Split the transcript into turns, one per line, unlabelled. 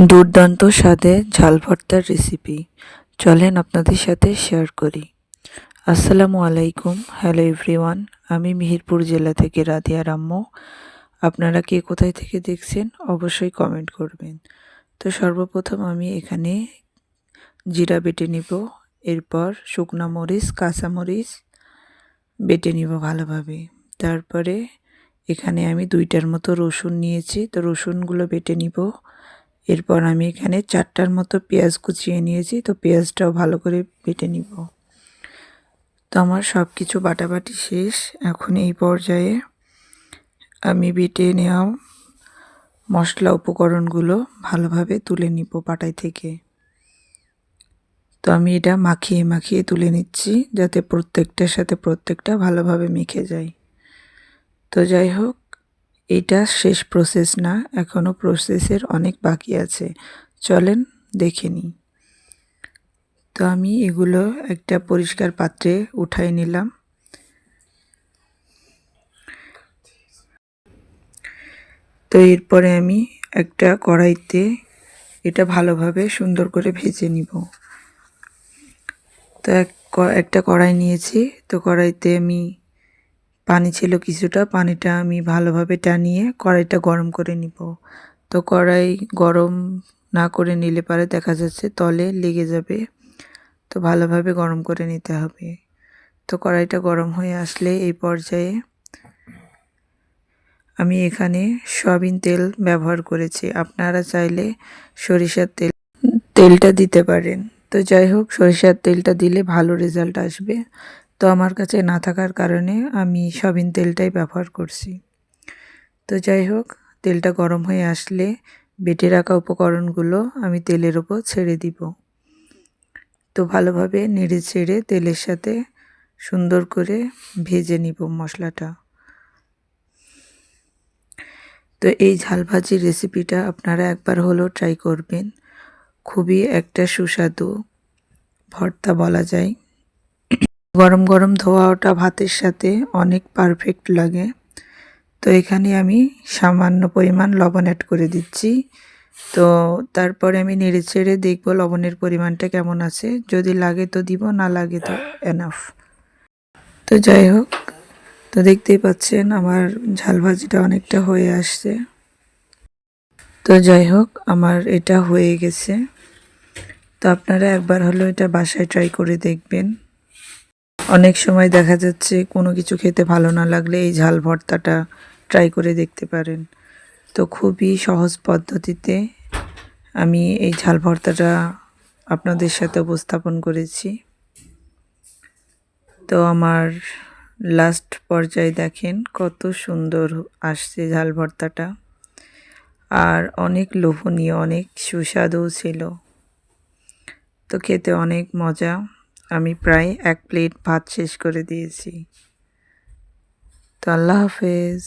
দুর্দান্ত স্বাদে ঝাল ভর্তার রেসিপি চলেন আপনাদের সাথে শেয়ার করি। আসসালামু আলাইকুম, হ্যালো এভরিওয়ান। আমি মেহেরপুর জেলা থেকে রাধিয়া রাম্মু। আপনারা কে কোথায় থেকে দেখছেন অবশ্যই কমেন্ট করবেন। তো সর্বপ্রথম আমি এখানে জিরা বেটে নিব, এরপর শুকনো মরিচ কাঁচামরিচ বেটে নিব ভালোভাবে। তারপরে এখানে আমি 2টার মতো রসুন নিয়েছি, তো রসুনগুলো বেটে নিব। এরপর আমি এখানে 4টার মতো পেঁয়াজ কুচিয়ে নিয়েছি, তো পেঁয়াজটাও ভালো করে বেটে নিব। তো আমার সব কিছু বাটাবাটি শেষ। এখন এই পর্যায়ে আমি বেটে নেওয়া মশলা উপকরণগুলো ভালোভাবে তুলে নিব পাটাই থেকে। তো আমি এটা মাখিয়ে মাখিয়ে তুলে নিচ্ছি যাতে প্রত্যেকটার সাথে প্রত্যেকটা ভালোভাবে মিশে যায়। তো যাই হোক, এটা শেষ প্রসেস না, এখনও প্রসেসের অনেক বাকি আছে, চলেন দেখে নিই। তো আমি এগুলো একটা পরিষ্কার পাত্রে উঠাই নিলাম। তো এরপরে আমি একটা কড়াইতে এটা ভালোভাবে সুন্দর করে ভেজে নিব। তো একটা কড়াই নিয়েছি, তো কড়াইতে আমি পানি ছিল কিছুটা, পানিটা আমি ভালোভাবে টানিয়ে কড়াইটা গরম করে নিব। তো কড়াই গরম না করে নিলে পারে দেখা যাচ্ছে তলে লেগে যাবে, তো ভালোভাবে গরম করে নিতে হবে। তো কড়াইটা গরম হয়ে আসলে এই পর্যায়ে আমি এখানে সয়াবিন তেল ব্যবহার করেছি, আপনারা চাইলে সরিষার তেলটা দিতে পারেন। তো যাই হোক, সরিষার তেলটা দিলে ভালো রেজাল্ট আসবে। তো আমার কাছে না থাকার কারণে আমি সয়াবিন তেলটাই ব্যবহার করছি। তো যাই হোক, তেলটা গরম হয়ে আসলে বেটে রাখা উপকরণগুলো আমি তেলের উপর ছেড়ে দিব। তো ভালোভাবে নেড়ে ছেড়ে তেলের সাথে সুন্দর করে ভেজে নিব মশলাটা। তো এই ঝাল ভাজির রেসিপিটা আপনারা একবার হলেও ট্রাই করবেন। খুবই একটা সুস্বাদু ভর্তা বলা যায়। গরম গরম ধোয়া ওঠা ভাতের সাথে অনেক পারফেক্ট লাগে। তো এখানে আমি সামান্য পরিমাণ লবণ অ্যাড করে দিচ্ছি। তো তারপরে আমি নেড়ে ছেড়ে দেখব লবণের পরিমাণটা কেমন আছে, যদি লাগে তো দিব, না লাগে তো এনাফ। তো যাই হোক, তো দেখতেই পাচ্ছেন আমার ঝাল ভাজিটা অনেকটা হয়ে আসছে। তো যাই হোক, আমার এটা হয়ে গেছে। তো আপনারা একবার হলেও এটা বাসায় ট্রাই করে দেখবেন। অনেক সময় দেখা যাচ্ছে কোনো কিছু খেতে ভালো না লাগলে এই ঝাল ভর্তাটা ট্রাই করে দেখতে পারেন। তো খুবই সহজ পদ্ধতিতে আমি এই ঝাল ভর্তাটা আপনাদের সাথে উপস্থাপন করেছি। তো আমার লাস্ট পর্যায়ে দেখেন কত সুন্দর আসছে ঝাল ভর্তাটা, আর অনেক লোভনীয়, অনেক সুস্বাদু ছিল। তো খেতে অনেক মজা। আমি প্রায় 1 প্লেট ভাত শেষ করে দিয়েছি। তো আল্লাহ হাফেজ।